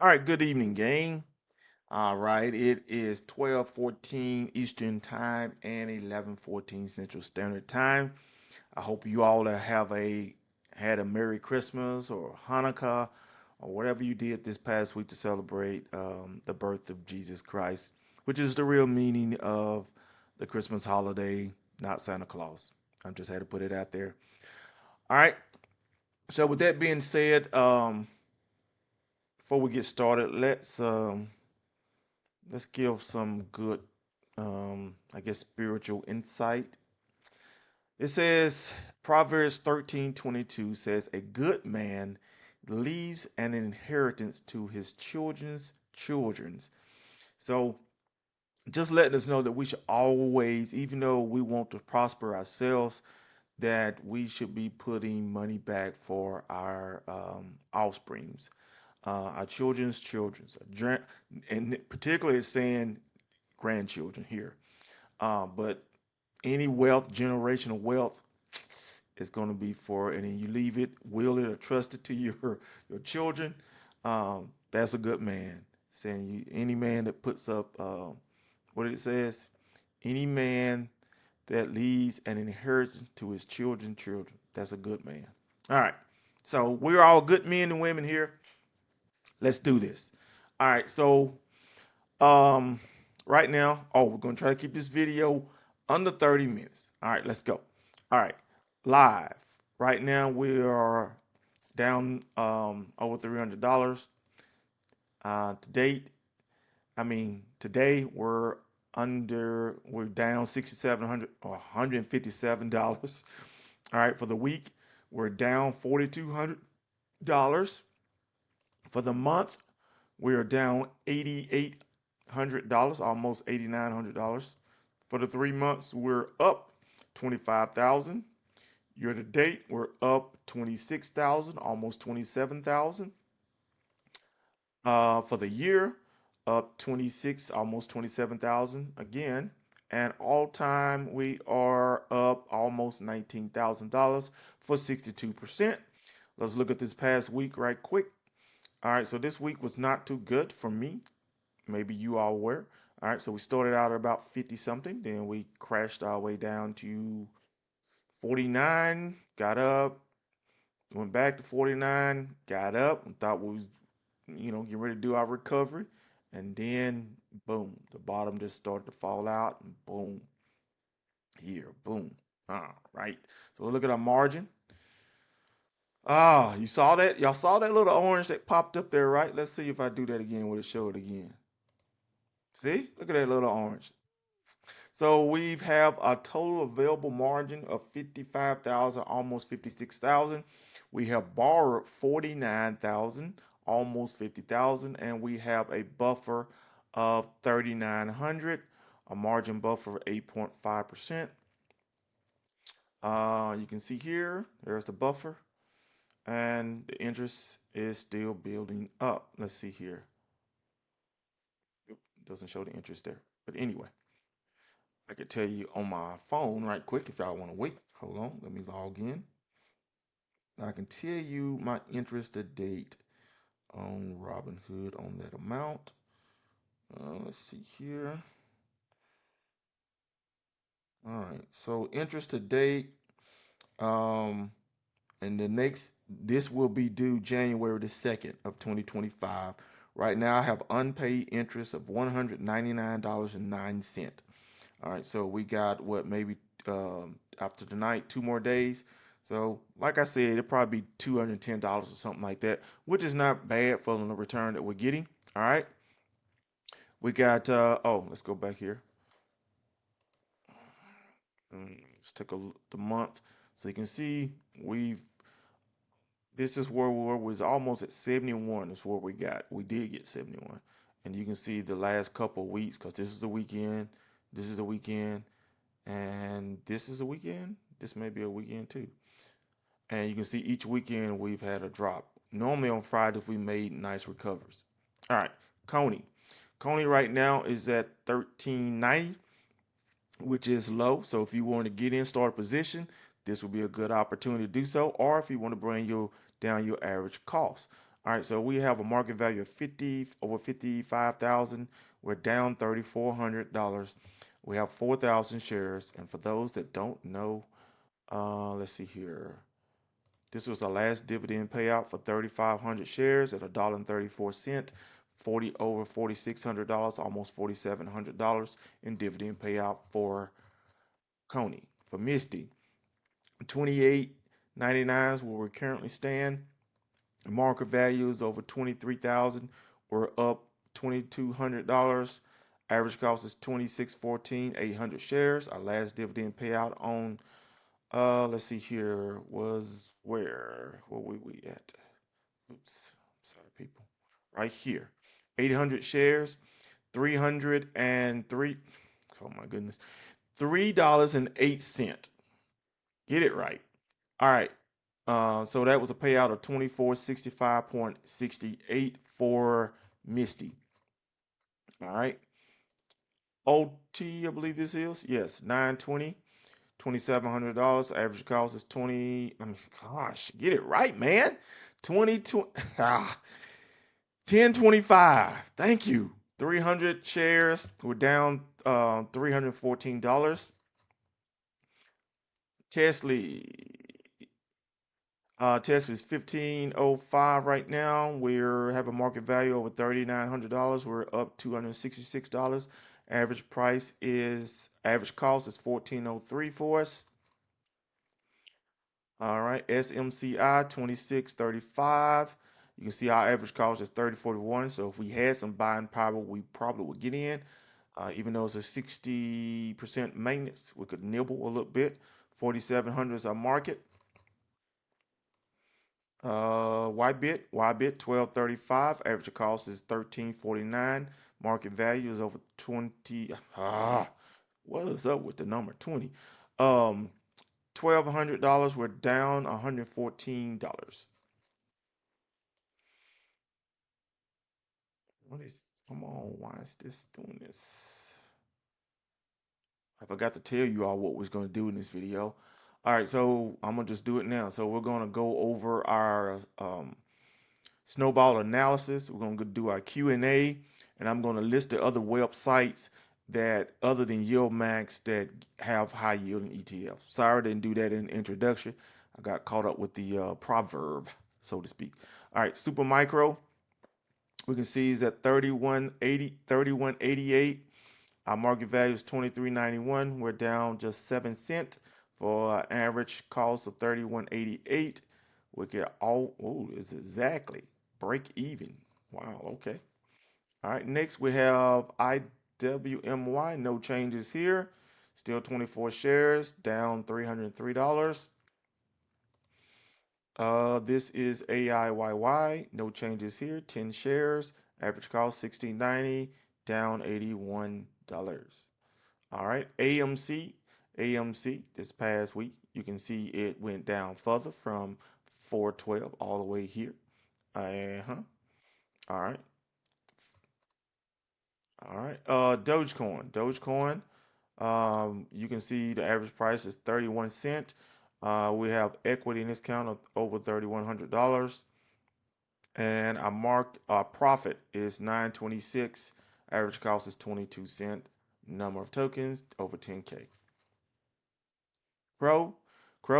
All right, good evening, gang. All right, it is 12:14 Eastern Time and 11:14 Central Standard Time. I hope you all have had a Merry Christmas or Hanukkah or whatever you did this past week to celebrate the birth of Jesus Christ, which is the real meaning of the Christmas holiday, not Santa Claus. I just had to put it out there. All right. So with that being said, before we get started, let's give some good, I guess, spiritual insight. It says, Proverbs 13:22 says, a good man leaves an inheritance to his children's children's. So just letting us know that we should always, even though we want to prosper ourselves, that we should be putting money back for our offsprings, our children's children's, and particularly it's saying grandchildren here. But any wealth, generational wealth, is going to be for, and then you leave it, will it, or trust it to your children. That's a good man. Saying any man that puts up, what it says, any man that leaves an inheritance to his children. That's a good man. All right. So we're all good men and women here. Let's do this. All right. So Um, right now, we're gonna try to keep this video under 30 minutes. All right, let's go. All right, live. Right now we are down over $300 to date. Today we're down 6,700 or $157. All right, for the week we're down $4,200. For the month we are down $8,800, almost $8,900. For the 3 months, we're up 25,000. Year to date, we're up 26,000, almost 27,000. For the year, up 26, almost 27,000 again. And all time, we are up almost $19,000 for 62%. Let's look at this past week right quick. All right, so this week was not too good for me. Maybe you all were. All right, so we started out at about 50 something, then we crashed our way down to 49, got up, went back to 49, got up, and thought we was, getting ready to do our recovery, and then boom, the bottom just started to fall out, and boom, here, boom. All right, so look at our margin. You saw that? Y'all saw that little orange that popped up there, right? Let's see if I do that again. Will it show it again? See? Look at that little orange. So we have a total available margin of 55,000, almost 56,000. We have borrowed 49,000, almost 50,000, and we have a buffer of 3,900, a margin buffer of 8.5%. You can see here, there's the buffer, and the interest is still building up. Let's see here. It doesn't show the interest there, but anyway. I could tell you on my phone right quick if y'all want to wait. Hold on, let me log in. I can tell you my interest to date on Robinhood on that amount. Let's see here. All right, so interest to date, and this will be due January the 2nd of 2025. Right now, I have unpaid interest of $199.09. All right, so we got what, maybe after tonight, 2 more days. So, like I said, it'll probably be $210 or something like that, which is not bad for the return that we're getting. All right, we got. Let's go back here. Let's take the month, so you can see we've. This is where we was almost at 71. Is what we got. We did get 71, and you can see the last couple of weeks because this is the weekend. This is a weekend. And this is a weekend. This may be a weekend too. And you can see each weekend we've had a drop. Normally on Fridays we made nice recovers. All right, Coney. Coney right now is at 1390, which is low. So if you want to get in, start a position, this will be a good opportunity to do so. Or if you want to bring down your average cost. All right, so we have a market value of over 55,000. We're down $3,400. We have 4,000 shares, and for those that don't know, let's see here. This was our last dividend payout for 3,500 shares at $1.34, 4,600, almost $4,700 in dividend payout for Coney. For Misty, 28.99 is where we currently stand. Market value is over 23,000. We're up $2,200. Average cost is 26.14, 800 shares. Our last dividend payout on let's see here was where were we at? Oops, sorry people. Right here. 800 shares, 303. Oh my goodness. $3.08. Get it right. All right. So that was a payout of 2465.68 for Misty. All right. OT, I believe this is. Yes, 920, $2,700. Average cost is 20. I mean, gosh, get it right, man. 20, 1025. Thank you. 300 shares. We're down $314. Tesla. Tesla is 1505 right now. We're have a market value over $3,900. We're up $266. Average cost is 1403 for us. All right, SMCI 2635. You can see our average cost is 3041. So if we had some buying power, we probably would get in. Even though it's a 60% maintenance, we could nibble a little bit. 4700 is our market. YBIT 1235. Average cost is 1349. Market value is over 20. What is up with the number 20? $1,200. We're down $114. What is? Come on, why is this doing this? I forgot to tell you all what we was going to do in this video. All right, so I'm gonna just do it now. So we're gonna go over our snowball analysis. We're gonna do our Q&A, and I'm gonna list the other websites that other than YieldMax that have high yielding ETFs. Sorry I didn't do that in the introduction. I got caught up with the proverb, so to speak. All right, Super Micro, we can see is at 3188. Our market value is 23.91. We're down just 7 cents for an average cost of 31.88. We get is exactly break even. Wow, okay. All right, next we have IWMY, no changes here. Still 24 shares, down $303. This is AIYY, no changes here, 10 shares, average cost 16.90, down $81. All right, AMC this past week, you can see it went down further from 412 all the way here. All right. All right. Dogecoin. You can see the average price is 31 cents. We have equity in this count of over $3,100. And our profit is 926. Average cost is 22 cents. Number of tokens over 10K. Crow,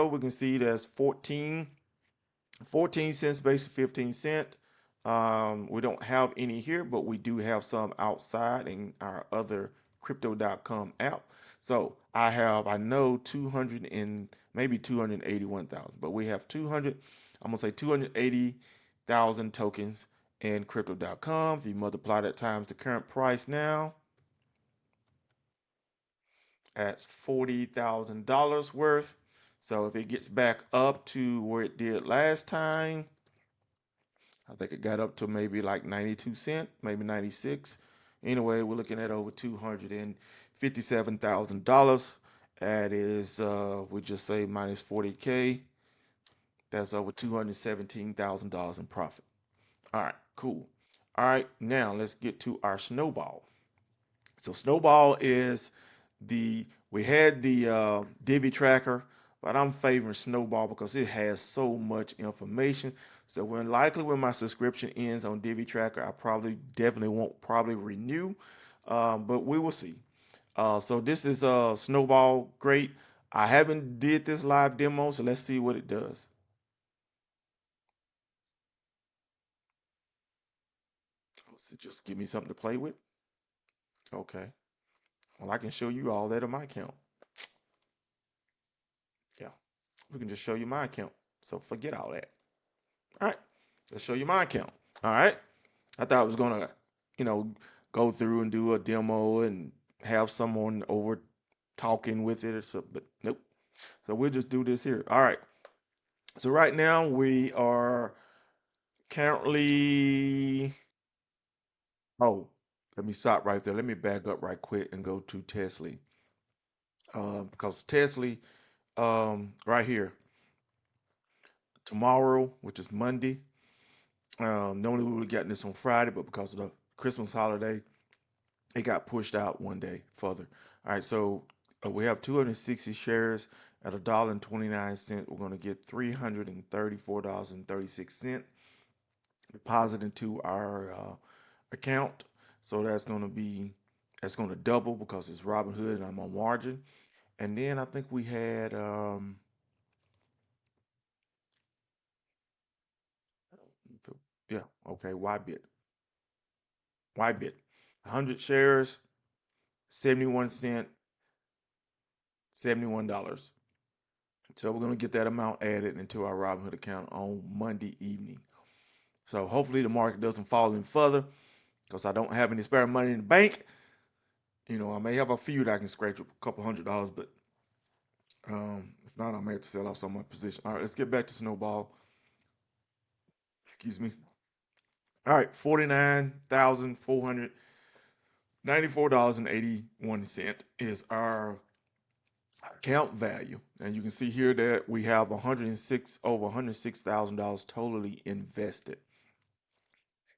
we can see that's 14 cents based 15 cents. We don't have any here, but we do have some outside in our other crypto.com app. So I know 200 and maybe 281,000, but we have 200, I'm gonna say 280,000 tokens in crypto.com. If you multiply that times the current price now, that's $40,000 worth. So if it gets back up to where it did last time, I think it got up to maybe like 92 cents, maybe 96. Anyway, we're looking at over $257,000. That is, we just say minus 40K. That's over $217,000 in profit. All right, cool. All right, now let's get to our Snowball. So Snowball is we had the Divi tracker, but I'm favoring Snowball because it has so much information. So when likely when my subscription ends on Divi Tracker, I probably definitely won't probably renew, but we will see. So this is Snowball. Great. I haven't did this live demo, so let's see what it does. So just give me something to play with. Okay. Well, I can show you all that on my account. Yeah. We can just show you my account. So forget all that. All right. Let's show you my account. All right. I thought I was gonna, you know, go through and do a demo and have someone over talking with it or something, but nope. So we'll just do this here. All right. So right now we are currently. Oh, let me stop right there. Let me back up right quick and go to Tesla. Because Tesla, right here, tomorrow, which is Monday. Normally we would have gotten this on Friday, but because of the Christmas holiday, it got pushed out one day further. All right, so we have 260 shares at $1.29. We're going to get $334.36 deposited into our account. So that's going to double because it's Robinhood and I'm on margin. And then I think we had yeah, okay, Ybit, 100 shares, 71 cent, $71. So we're gonna get that amount added into our Robinhood account on Monday evening. So hopefully the market doesn't fall any further because I don't have any spare money in the bank. I may have a few that I can scratch up a couple $100, but if not, I may have to sell off some of my position. All right, let's get back to Snowball. Excuse me. All right, $49,494.81 is our account value. And you can see here that we have over $106,000 totally invested.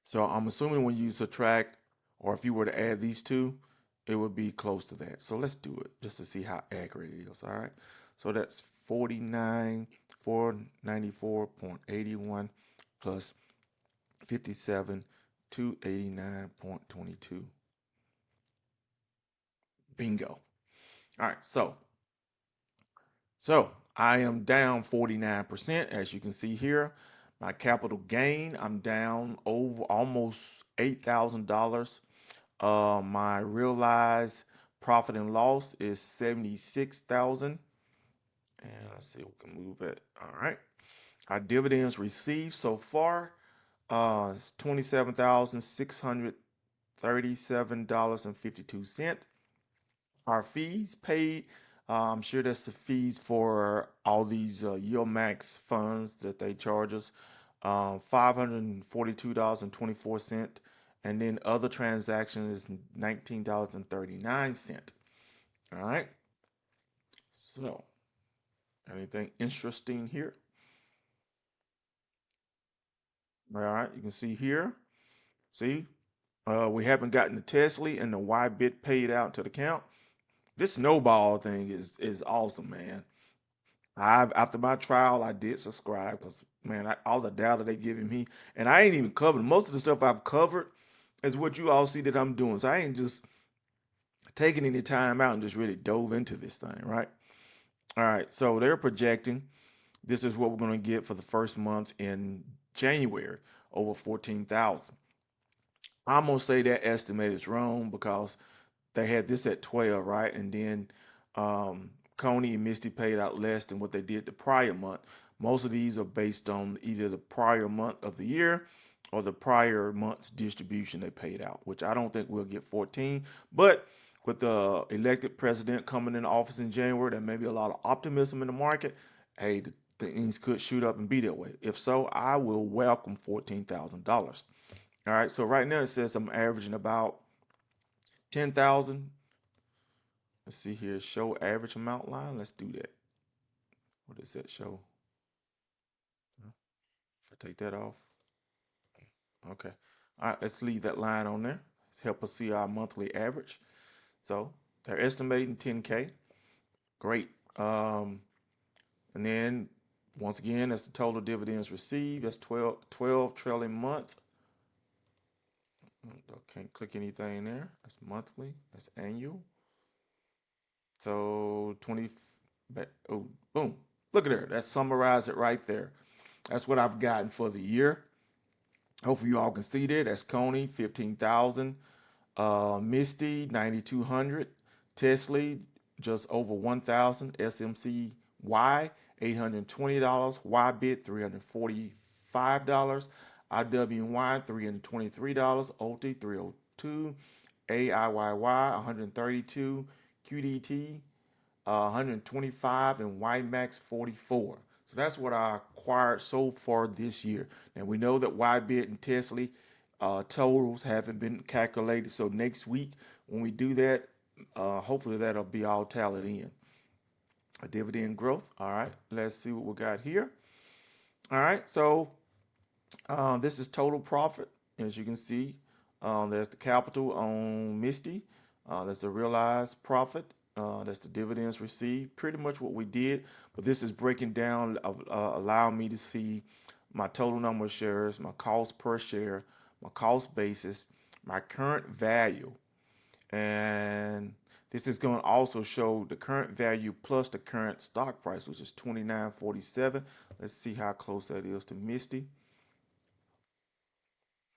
So I'm assuming when you subtract, or if you were to add these two, it would be close to that. So let's do it just to see how accurate it is. All right. So that's 49,494.81 plus 57,289.22. Bingo. All right. So I am down 49%, as you can see here. My capital gain, I'm down over almost $8,000. My realized profit and loss is 76,000. And let's see, we can move it. All right. Our dividends received so far is $27,637.52. Our fees paid, I'm sure that's the fees for all these YieldMax funds that they charge us, $542.24. And then other transactions is $19.39. All right. So, anything interesting here? All right. You can see here. See, we haven't gotten the Tesla and the Ybit paid out to the account. This snowball thing is awesome, man. I've After my trial, I did subscribe because man, all the data they giving me, and I ain't even covered most of the stuff I've covered is what you all see that I'm doing. So I ain't just taking any time out and just really dove into this thing, right? All right, so they're projecting this is what we're gonna get for the first month in January, over 14,000. I'm gonna say that estimate is wrong because they had this at 12, right? And then Coney and Misty paid out less than what they did the prior month. Most of these are based on either the prior month of the year or the prior month's distribution they paid out, which I don't think we'll get 14. But with the elected president coming into office in January, there may be a lot of optimism in the market. Hey, the things could shoot up and be that way. If so, I will welcome $14,000. All right, so right now it says I'm averaging about 10,000. Let's see here, show average amount line. Let's do that. What does that show? If I take that off. Okay. All right, let's leave that line on there. Let's help us see our monthly average. So they're estimating 10K. Great. And then Once again, that's the total dividends received. That's 12 trailing months. Can't click anything there. That's monthly. That's annual. So 20. Oh, boom. Look at there. That summarizes it right there. That's what I've gotten for the year. Hopefully you all can see that. That's Coney, 15,000. Misty, 9,200. Tesla, just over 1,000. SMCY, $820. Ybit, $345. IWY, $323. OT, 302. AIYY, 132. QDT, 125, and YieldMax 44. So that's what I acquired so far this year. Now we know that Ybit and Tesla totals haven't been calculated. So next week when we do that, hopefully that'll be all tallied in. A dividend growth. All right, let's see what we got here. All right, so this is total profit. As you can see, there's the capital on Misty. That's the realized profit. That's the dividends received. Pretty much what we did, but this is breaking down, allowing me to see my total number of shares, my cost per share, my cost basis, my current value, and this is going to also show the current value plus the current stock price, which is 29.47. Let's see how close that is to Misty.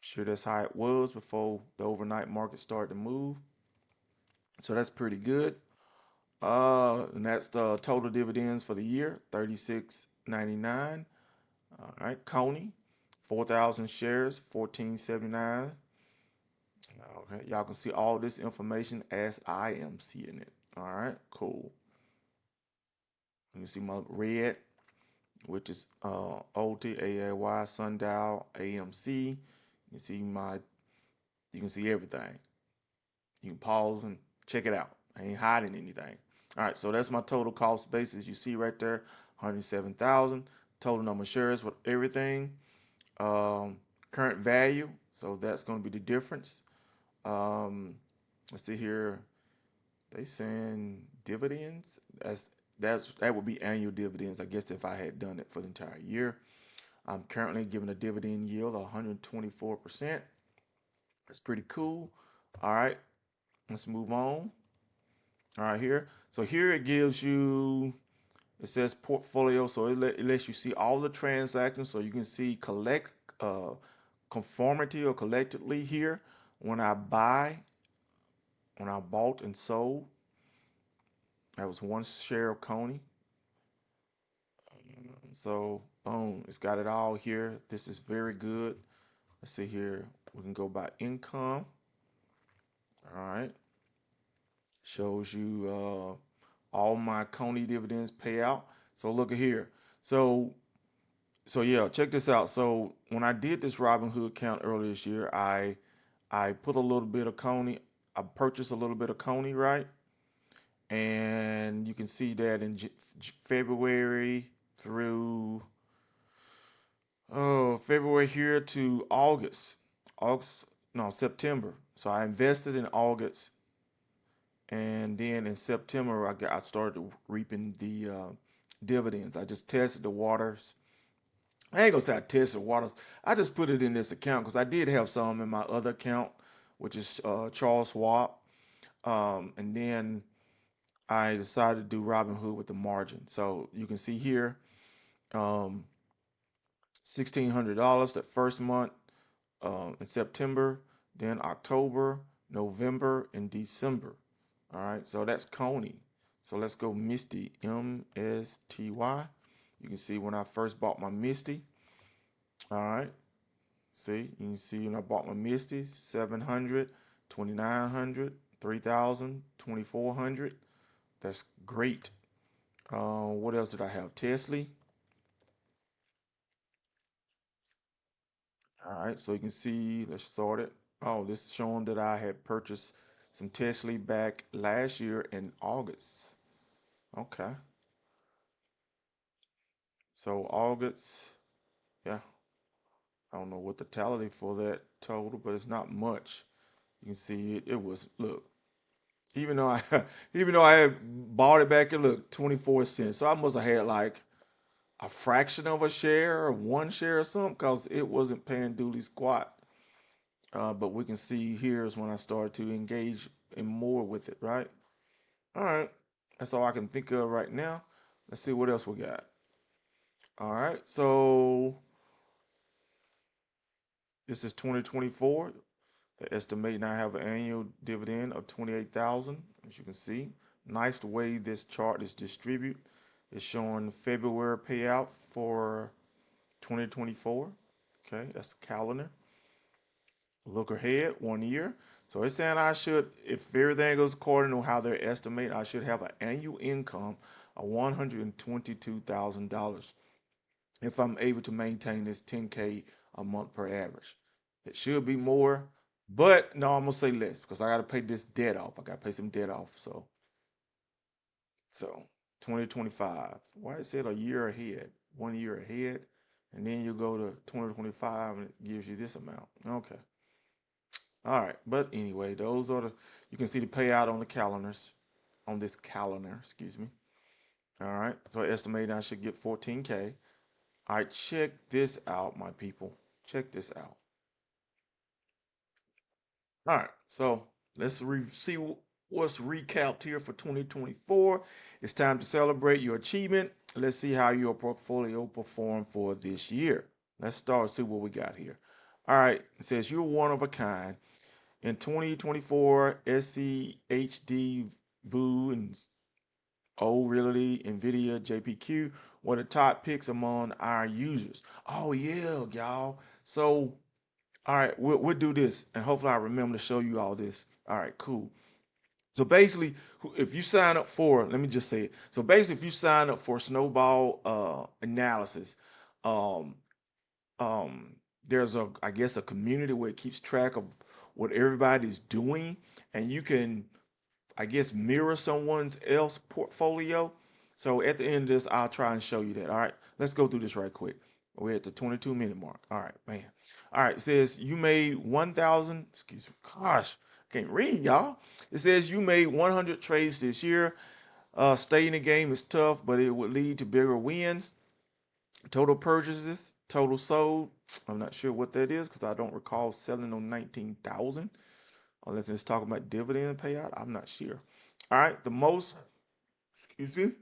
Sure, that's how it was before the overnight market started to move. So that's pretty good. And that's the total dividends for the year, 36.99. All right, Coney, 4,000 shares, 14.79. Okay, y'all can see all this information as I am seeing it. All right, cool. You can see my red, which is OT, AAY, Sundial, AMC. You can see everything. You can pause and check it out. I ain't hiding anything. All right, so that's my total cost basis. You see right there, 107,000. Total number of shares with everything. Current value. So that's going to be the difference. Let's see here. They saying dividends. That would be annual dividends. I guess if I had done it for the entire year. I'm currently giving a dividend yield of 124%. That's pretty cool. All right, let's move on. All right, here. So here it gives you, it says portfolio. So it lets you see all the transactions. So you can see conformity or collectively here. When I bought and sold, that was one share of Coney. So boom, it's got it all here. This is very good. Let's see here. We can go by income. All right. Shows you all my Coney dividends payout. So look at here. So yeah, check this out. So when I did this Robinhood account earlier this year, I put a little bit of Coney. I purchased a little bit of Coney, right? And you can see that in February through February here to September. So I invested in August, and then in September I started reaping the dividends. I just tested the waters. I ain't gonna say I tested the waters. I just put it in this account because I did have some in my other account, which is Charles Schwab, and then I decided to do Robinhood with the margin. So you can see here, $1,600 that first month in September, then October, November, and December. All right, so that's Coney. So let's go Misty, MSTY. You can see when I first bought my Misty. All right, see, you can see when I bought my Misty, 700, 2,900, 3,000, 2,400. That's great. What else did I have? Tesla. All right, so you can see, let's sort it. Oh, this is showing that I had purchased some Tesla back last year in August. Okay, so August, yeah, I don't know what the tally for that total, but it's not much. You can see it was, look, even though I even though I had bought it back, it looked 24 cents. So I must have had like, a fraction of a share or one share or something because it wasn't paying duly squat. But we can see here's when I started to engage in more with it, right? All right. That's all I can think of right now. Let's see what else we got. All right. So this is 2024. They estimate now have an annual dividend of 28,000, as you can see. Nice the way this chart is distributed. It's showing the February payout for 2024. Okay, that's the calendar. Look ahead 1 year. So it's saying I should, if everything goes according to how they're estimating, I should have an annual income of $122,000 if I'm able to maintain this 10K a month per average. It should be more, but no, I'm gonna say less because I gotta pay this debt off. I gotta pay some debt off. So 2025. Why it said a year ahead, 1 year ahead, and then you go to 2025 and it gives you this amount. Okay. All right. But anyway, those are the you can see the payout on the calendars, on this calendar, excuse me. All right. So I estimate I should get 14K. All right, check this out, my people. Check this out. All right, so let's see what's recapped here for 2024. It's time to celebrate your achievement. Let's see how your portfolio performed for this year. Let's start see what we got here. All right, it says you're one of a kind. In 2024, SCHD, VU, and O Realty, Nvidia, JPQ were the top picks among our users. Oh yeah, y'all. So all right, we'll do this, and hopefully I remember to show you all this. All right, cool. So basically, if you sign up for, let me just say it. So basically, if you sign up for Snowball analysis, um, there's I guess, a community where it keeps track of what everybody's doing, and you can, I guess, mirror someone's else portfolio. So at the end of this, I'll try and show you that. All right, let's go through this right quick. We're at the 22-minute mark. All right, man. All right, it says you made 1,000. Excuse me. Gosh, I can't read, y'all. It says you made 100 trades this year. Staying in the game is tough, but it would lead to bigger wins. Total purchases, total sold. I'm not sure what that is because I don't recall selling on 19,000 unless it's talking about dividend payout. I'm not sure. All right, excuse me,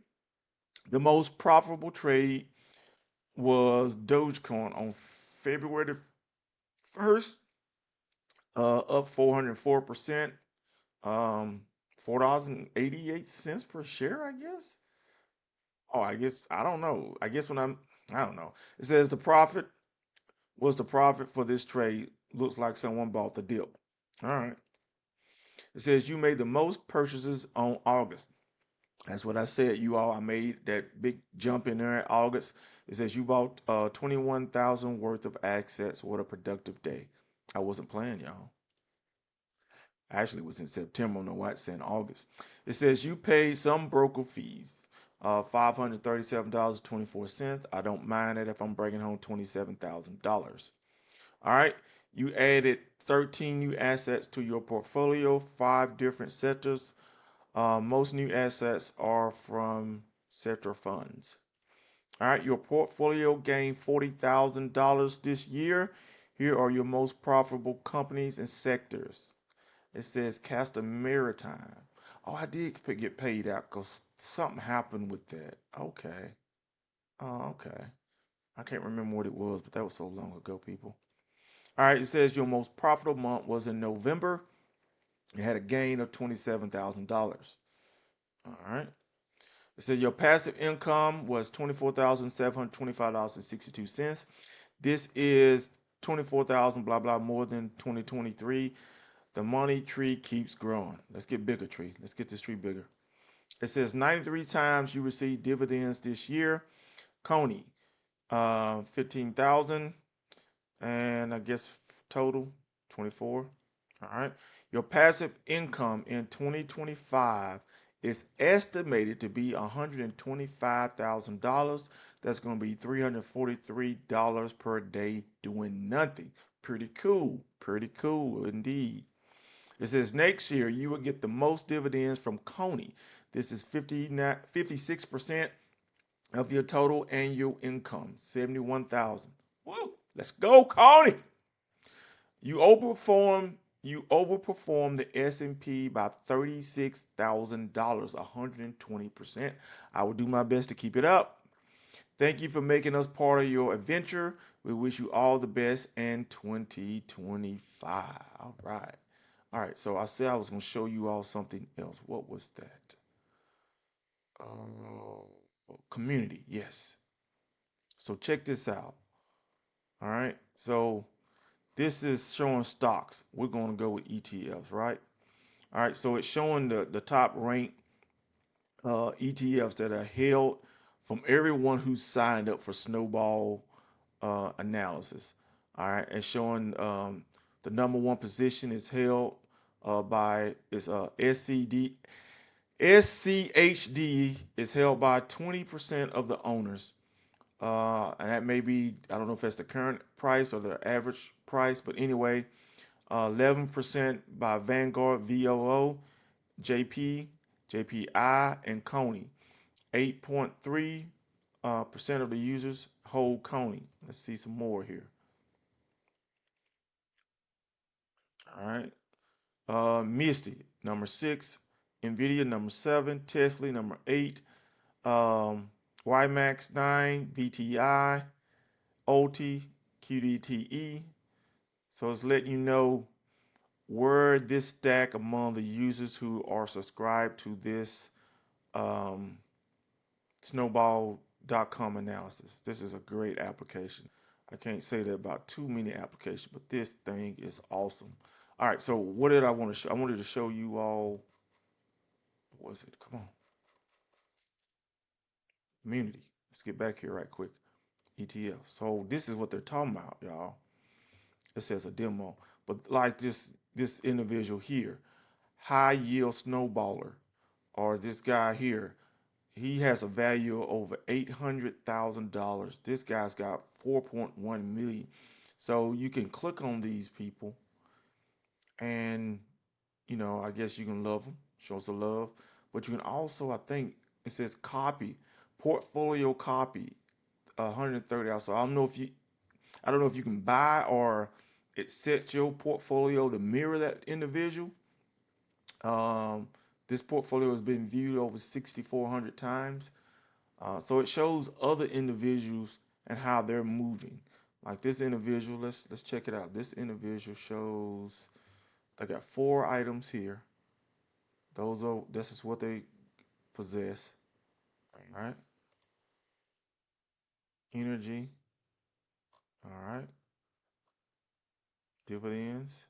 the most profitable trade was Dogecoin on February the 1st, up 404%, $4.88 per share, I guess. Oh, I guess, I don't know. I don't know. It says the profit for this trade. Looks like someone bought the dip. All right. It says you made the most purchases on August. That's what I said, you all. I made that big jump in there in August. It says you bought 21,000 worth of assets. What a productive day. I wasn't playing, y'all. Actually, it was in September. No, it's in August. It says you paid some broker fees, $537.24. I don't mind it if I'm bringing home $27,000. All right. You added 13 new assets to your portfolio, 5 different sectors. Most new assets are from sector funds. All right, your portfolio gained $40,000 this year. Here are your most profitable companies and sectors. It says Castor Maritime. Oh, I did get paid out because something happened with that. Okay. Oh, okay. I can't remember what it was, but that was so long ago, people. All right, it says your most profitable month was in November. It had a gain of $27,000. All right. It says your passive income was $24,725.62. This is 24,000 blah blah more than 2023. The money tree keeps growing. Let's get bigger tree. Let's get this tree bigger. It says 93 times you received dividends this year. Coney, 15,000, and I guess total 24. All right. Your passive income in 2025 is estimated to be $125,000. That's going to be $343 per day doing nothing. Pretty cool. Pretty cool indeed. It says next year you will get the most dividends from Coney. This is 56%. of your total annual income, 71,000. Woo! Let's go, Connie. You overperform. You overperform the S&P by $36,000, 120%. I will do my best to keep it up. Thank you for making us part of your adventure. We wish you all the best in 2025. All right. All right. So I said I was going to show you all something else. What was that? Community. Yes. So check this out. All right. So this is showing stocks. We're going to go with ETFs, right? All right. So it's showing the top ranked ETFs that are held from everyone who signed up for Snowball analysis. All right, and showing the number one position is held by SCD. SCHD is held by 20% of the owners. And that may be, I don't know if that's the current price or the average price, but anyway, 11% by Vanguard, VOO, JP, JPI, and Coney. 8.3% of the users hold Coney. Let's see some more here. All right. Misty, number 6. Nvidia, number 7. Tesla, number 8. YieldMax 9. VTI, OT, QDTE. So it's letting you know where this stack among the users who are subscribed to this Snowball.com analysis. This is a great application. I can't say that about too many applications, but this thing is awesome. All right, so what did I want to show? I wanted to show you all, what was it? Come on. Community. Let's get back here right quick. ETF. So this is what they're talking about, y'all. It says a demo. But like this individual here, high yield snowballer, or this guy here, he has a value of over $800,000. This guy's got 4.1 million. So you can click on these people, and I guess you can love them, show some love. But you can also, I think it says copy, portfolio copy, 130 hours. So I don't know if you can buy or it sets your portfolio to mirror that individual. Um, this portfolio has been viewed over 6,400 times. So it shows other individuals and how they're moving. Like this individual, let's check it out. This individual shows I got 4 items here. This is what they possess. All right. Energy. All right. Dividends.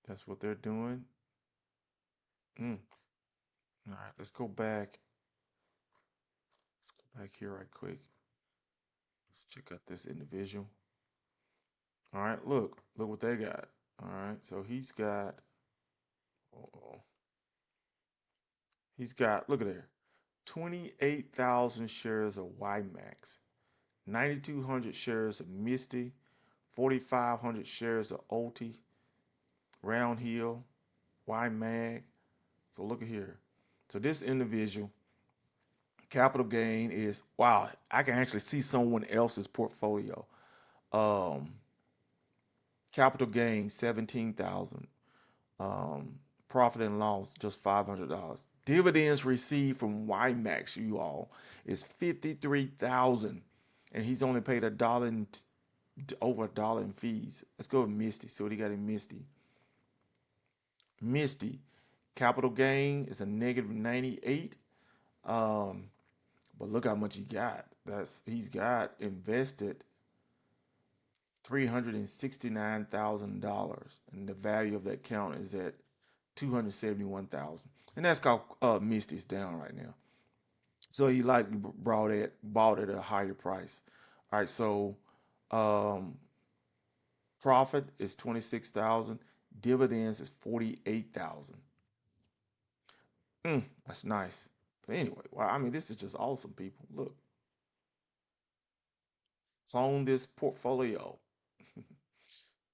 That's what they're doing. Mm. All right. Let's go back. Let's go back here right quick. Let's check out this individual. All right. Look what they got. All right. So uh-oh. Look at there, 28,000 shares of YieldMax, 9,200 shares of Misty, 4,500 shares of OT, Round Hill, YMAG. So look at here. So this individual, capital gain is, wow, I can actually see someone else's portfolio. Um, Capital gain 17,000. Um, Profit and loss just $500. Dividends received from YieldMax, you all, is 53,000, and he's only paid over $1 in fees. Let's go with Misty. See what he got in Misty. Misty, capital gain is a negative 98. Um, but look how much he got. He's got invested $369,000, and the value of that account is at 271,000, and that's called Misty's down right now. So he likely bought it at a higher price. All right, so um, profit is 26,000, dividends is 48,000. That's nice. But anyway, wow, I mean, this is just awesome, people. Look, clone this portfolio.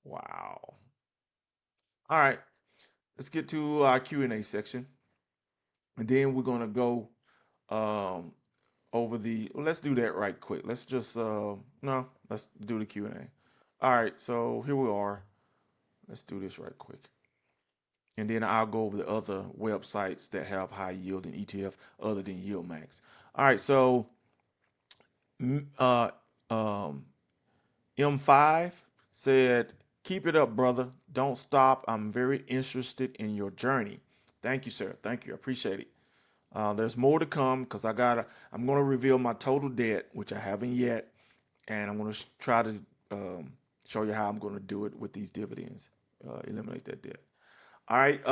Wow. All right, let's get to our Q&A section, and then we're gonna go. Um, over the. Well, let's do that right quick. Let's just no. Let's do the Q&A. All right. So here we are. Let's do this right quick, and then I'll go over the other websites that have high yield and ETF other than YieldMax. All right. So uh, um, M5 said, "Keep it up, brother. Don't stop. I'm very interested in your journey." Thank you, sir. Thank you. I appreciate it. There's more to come because I'm going to reveal my total debt, which I haven't yet, and I'm going to try to show you how I'm going to do it with these dividends, eliminate that debt. All right,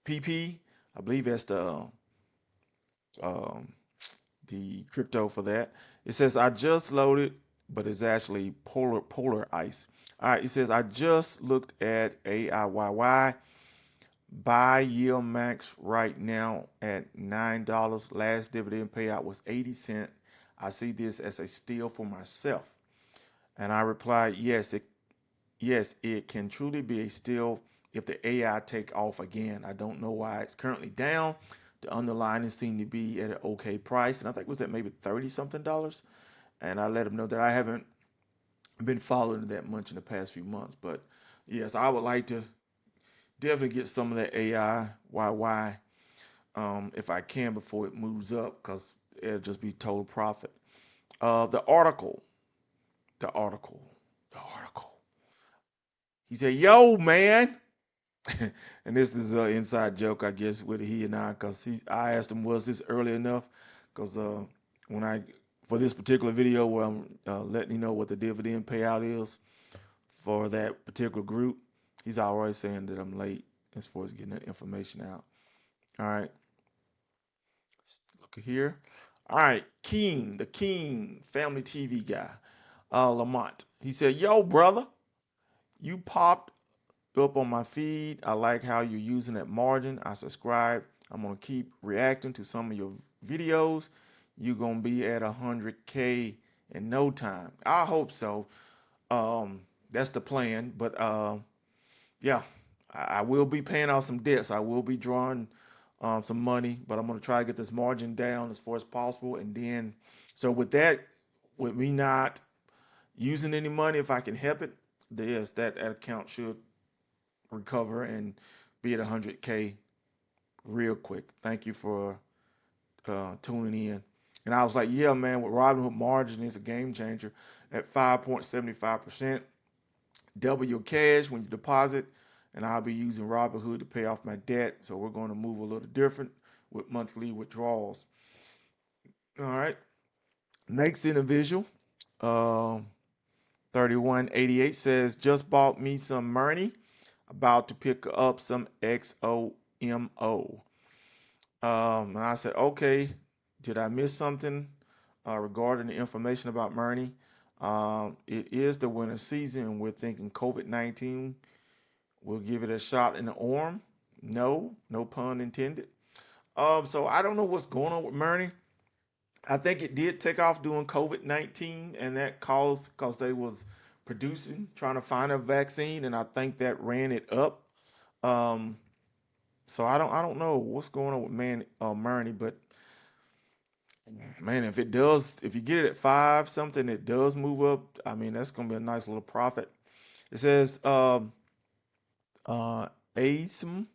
PP, I believe that's um, the crypto for that. It says I just loaded, but it's actually polar ice. All right, it says I just looked at AIYY. Buy YieldMax right now at $9. Last dividend payout was 80 cents. I see this as a steal for myself. And I replied, yes, it can truly be a steal if the AI take off again. I don't know why it's currently down. The underlying seemed to be at an okay price, and I think it was at maybe 30 something dollars. And I let them know that I haven't been following that much in the past few months. But yes, I would like to definitely get some of that AI YY if I can before it moves up because it'll just be total profit. The article, the article, the article. He said, "Yo, man," and this is an inside joke, I guess, with he and I, because I asked him, "Was this early enough?" Because when I for this particular video where I'm letting you know what the dividend payout is for that particular group, he's already saying that I'm late as far as getting that information out. All right, look at here. All right, the King family TV guy, Lamont. He said, "Yo, brother, you popped up on my feed. I like how you're using that margin. I subscribe. I'm gonna keep reacting to some of your videos. You're gonna be at 100K in no time. I hope so. That's the plan. But yeah, I will be paying off some debts. I will be drawing some money, but I'm gonna try to get this margin down as far as possible. And then, so with that, with me not using any money, if I can help it, yes, that account should recover and be at 100K real quick. Thank you for tuning in. And I was like, yeah, man, with Robinhood margin is a game changer at 5.75%. Double your cash when you deposit, and I'll be using Robinhood to pay off my debt. So we're going to move a little different with monthly withdrawals. All right. Next individual, uh, 3188 says, just bought me some money, about to pick up some XOMO. And I said, okay, did I miss something regarding the information about Murney? It is the winter season, and we're thinking COVID-19 will give it a shot in the arm. No, no pun intended. So I don't know what's going on with Murney. I think it did take off during COVID-19, and that caused because they was producing, trying to find a vaccine, and I think that ran it up. Um, so I don't know what's going on with Murney, but man, if you get it at five something, it does move up. I mean, that's gonna be a nice little profit. It says uh ASM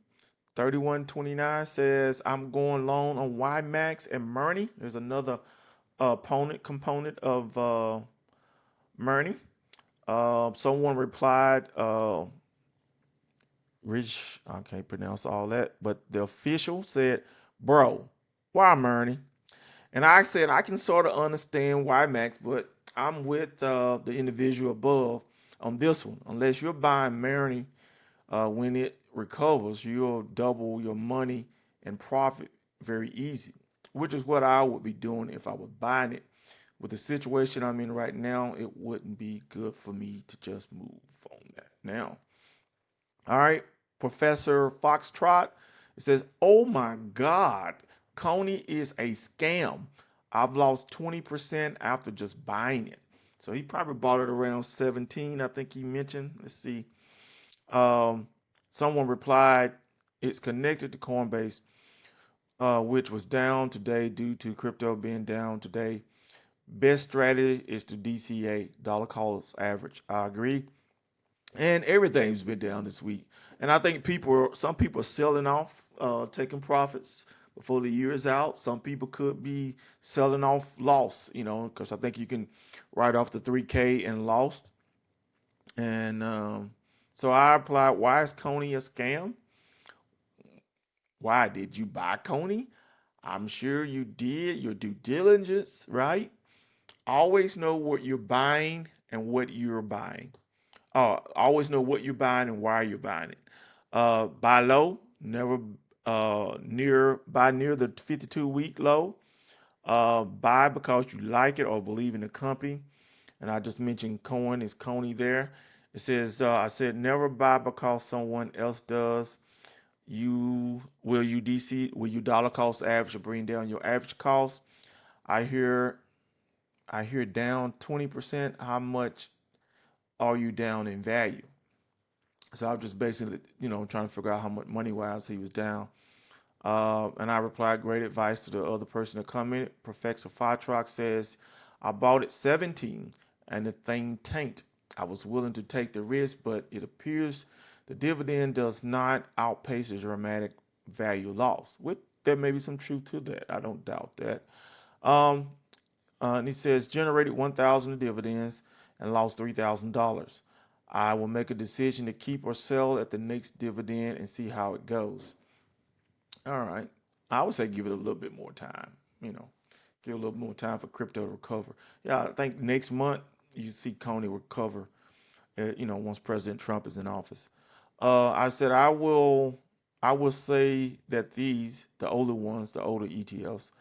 3129 says I'm going long on YMAX and Murney. There's another component of Murney. Someone replied, Rich, I can't pronounce all that, but the official said, bro, why Murney? And I said, I can sort of understand why Max, but I'm with the individual above on this one. Unless you're buying Murney when it recovers, you'll double your money and profit very easy, which is what I would be doing if I was buying it. With the situation I'm in right now, it wouldn't be good for me to just move on that now. All right, Professor Foxtrot. It says, "Oh my God, Coney is a scam. I've lost 20% after just buying it." So he probably bought it around 17. I think he mentioned. Let's see. Um, Someone replied, "It's connected to Coinbase. which was down today due to crypto being down today. Best strategy is to DCA, dollar cost average. I agree. And everything's been down this week. And I think some people are selling off, taking profits before the year is out. Some people could be selling off loss, because I think you can write off the 3K and lost. And so I applied, why is Coney a scam? Why did you buy Coney? I'm sure you did your due diligence, right? Always know what you're buying and what you're buying. Always know what you're buying and why you're buying it. Buy low, never buy near the 52-week low. Buy because you like it or believe in the company. And I just mentioned Cohen is Coney there. It says I said never buy because someone else does. Will you dollar cost average or bring down your average cost? I hear I hear down 20%. How much are you down in value? So I'm just basically, trying to figure out how much money wise he was down. And I replied, great advice to the other person that commented. Professor Fitrock says, I bought it 17 and the thing tanked. I was willing to take the risk, but it appears the dividend does not outpace the dramatic value loss. There may be some truth to that. I don't doubt that. Um, and he says generated 1,000 in dividends and lost $3,000. I will make a decision to keep or sell at the next dividend and see how it goes. All right. I would say give it a little bit more time, you know, give it a little more time for crypto to recover. Yeah, I think next month you see Coney recover, once President Trump is in office. I said I will say that the older ones, the older ETFs,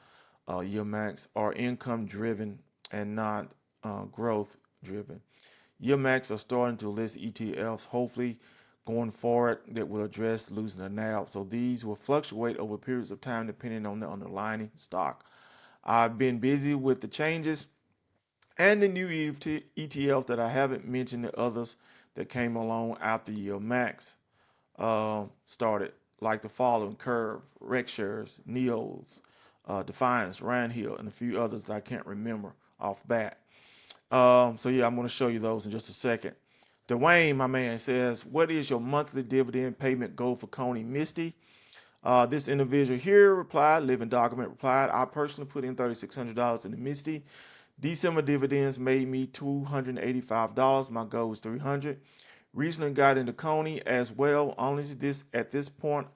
YieldMax, are income driven and not growth driven. YieldMax are starting to list ETFs, hopefully going forward, that will address losing the NAV. So these will fluctuate over periods of time depending on the underlying stock. I've been busy with the changes and the new ETF that I haven't mentioned, the others that came along after YieldMax started, like the following: Curve, RexShares, Neos, Defiance, Rand Hill, and a few others that I can't remember off bat. So yeah, I'm going to show you those in just a second. Dwayne, my man, says, what is your monthly dividend payment goal for Coney Misty? This individual here replied, living document replied, I personally put in $3,600 in the Misty. December dividends made me $285. My goal is $300. Recently got into Coney as well. Only this at this point,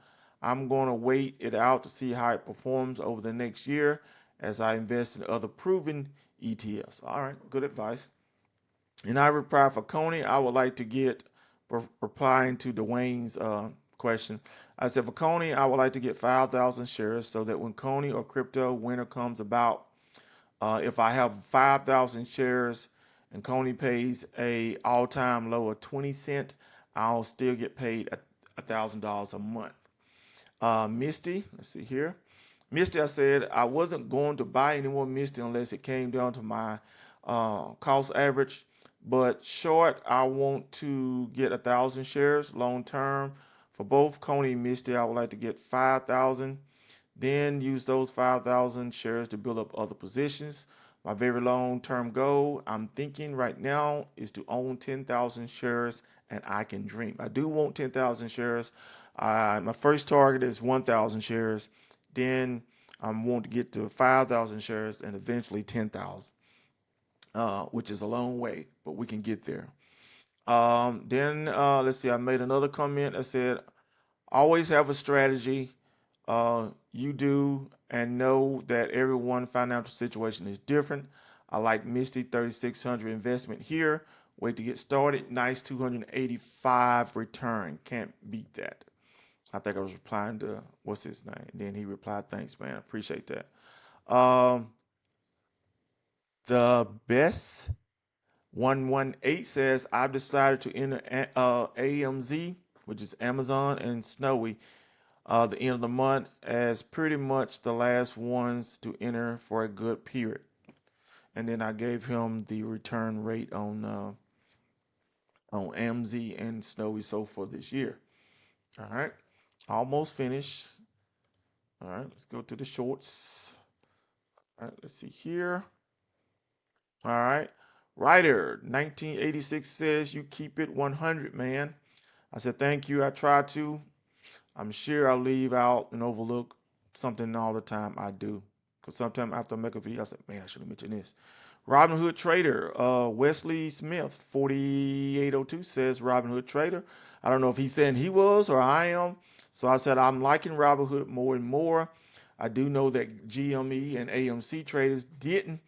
I'm going to wait it out to see how it performs over the next year as I invest in other proven ETFs. All right, good advice. And I reply for Coney, I would like to get, replying to Dwayne's question. I said for Coney, I would like to get 5,000 shares so that when Coney or crypto winter comes about, if I have 5,000 shares and Coney pays a all-time low of 20 cents, I'll still get paid $1,000 a month. Misty, let's see here. Misty, I said I wasn't going to buy any more Misty unless it came down to my cost average. But short, I want to get 1,000 shares. Long term, for both Coney and Misty, I would like to get 5,000. Then use those 5,000 shares to build up other positions. My very long term goal, I'm thinking right now, is to own 10,000 shares and I can dream. I do want 10,000 shares. My first target is 1,000 shares. Then I want to get to 5,000 shares and eventually 10,000, which is a long way, but we can get there. Then let's see, I made another comment that said, always have a strategy. You do, and know that everyone's financial situation is different. I like Misty 3,600 investment here. Wait to get started. Nice 285 return. Can't beat that. I think I was replying to what's his name. Then he replied, "Thanks, man. Appreciate that." Um, the best 118 says, I've decided to enter AMZ, which is Amazon and Snowy, the end of the month as pretty much the last ones to enter for a good period. And then I gave him the return rate on AMZ and Snowy so for this year. All right, almost finished. All right, let's go to the shorts. All right, let's see here. All right. Ryder 1986 says you keep it 100, man. I said thank you. I try to. I'm sure I leave out and overlook something all the time. I do. Because sometimes after I make a video, I say, man, I should have mentioned this. Robinhood Trader, Wesley Smith, 4802 says Robinhood Trader. I don't know if he's saying he was or I am. So I said I'm liking Robinhood more and more. I do know that GME and AMC traders didn't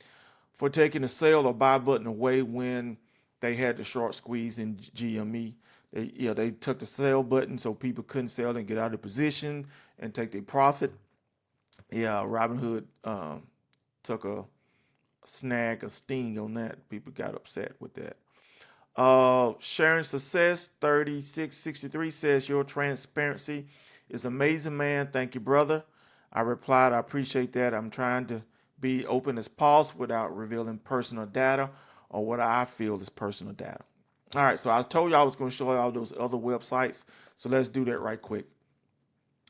for taking the sell or buy button away when they had the short squeeze in GME. They took the sell button so people couldn't sell and get out of position and take their profit. Yeah, Robinhood took a snag, a sting on that. People got upset with that. Sharon Success 3663 says your transparency is amazing, man. Thank you, brother. I replied, I appreciate that. I'm trying to be open as possible without revealing personal data or what I feel is personal data. All right, so I told you I was going to show you all those other websites. So let's do that right quick.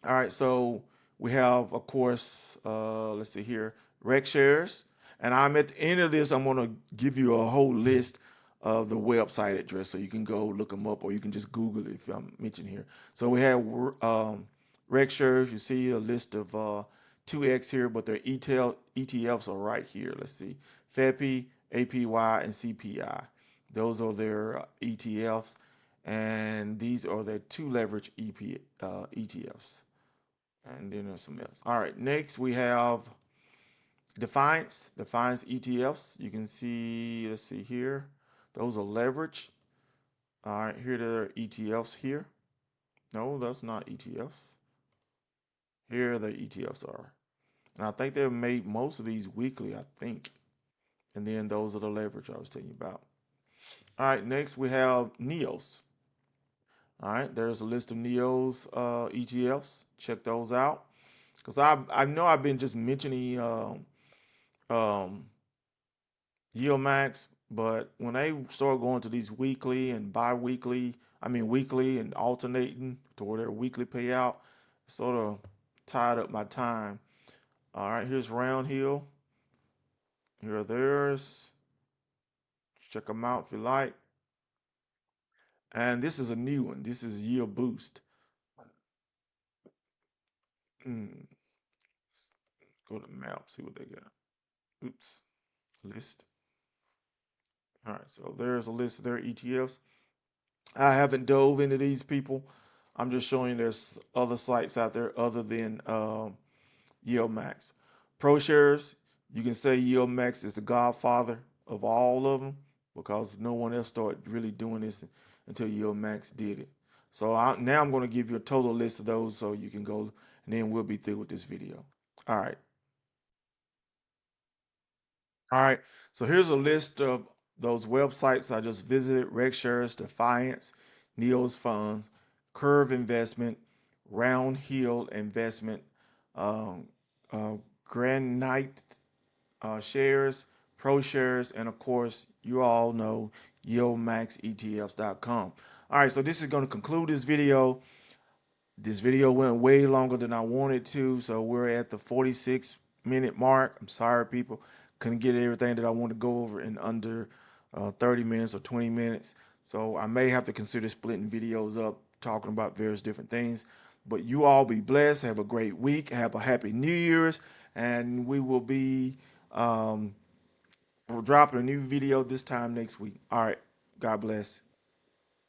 All right, so we have, of course, let's see here, Rec Shares. And I'm at the end of this, I'm going to give you a whole list of the website address so you can go look them up or you can just Google it if I'm mentioned here. So we have Rec Shares. You see a list of 2X here, but their ETFs are right here. Let's see, FEPI, APY, and CPI. Those are their ETFs, and these are their two leverage ETFs. And then there's some else. All right, next we have Defiance ETFs. You can see, let's see here. Those are leverage. All right, here are ETFs here. No, that's not ETFs. Here the ETFs are. And I think they've made most of these weekly, I think. And then those are the leverage I was telling you about. All right, next we have NEOS. All right, there's a list of NEOS ETFs. Check those out. Because I know I've been just mentioning um, YieldMax, but when they start going to these weekly and bi-weekly, I mean weekly and alternating to where their weekly payout, sort of tied up my time. All right, here's Round Hill. Here are theirs. Check them out if you like. And this is a new one. This is Yield Boost. Mm. Go to map, see what they got. Oops, list. All right, so there's a list of their ETFs. I haven't dove into these people. I'm just showing there's other sites out there other than YieldMax. ProShares, you can say YieldMax is the godfather of all of them because no one else started really doing this until YieldMax did it. So now I'm going to give you a total list of those so you can go and then we'll be through with this video. All right. All right. So here's a list of those websites I just visited: RegShares, Defiance, Neos Funds, Curve Investment, Round Hill Investment, um, uh, Granite Shares, Pro Shares, and of course, you all know YieldMaxETFs.com. All right, so this is going to conclude this video. This video went way longer than I wanted to, so we're at the 46-minute mark. I'm sorry, people. Couldn't get everything that I want to go over in under 30 minutes or 20 minutes. So I may have to consider splitting videos up, talking about various different things. But you all be blessed. Have a great week. Have a happy New Year's. And we will be dropping a new video this time next week. All right. God bless.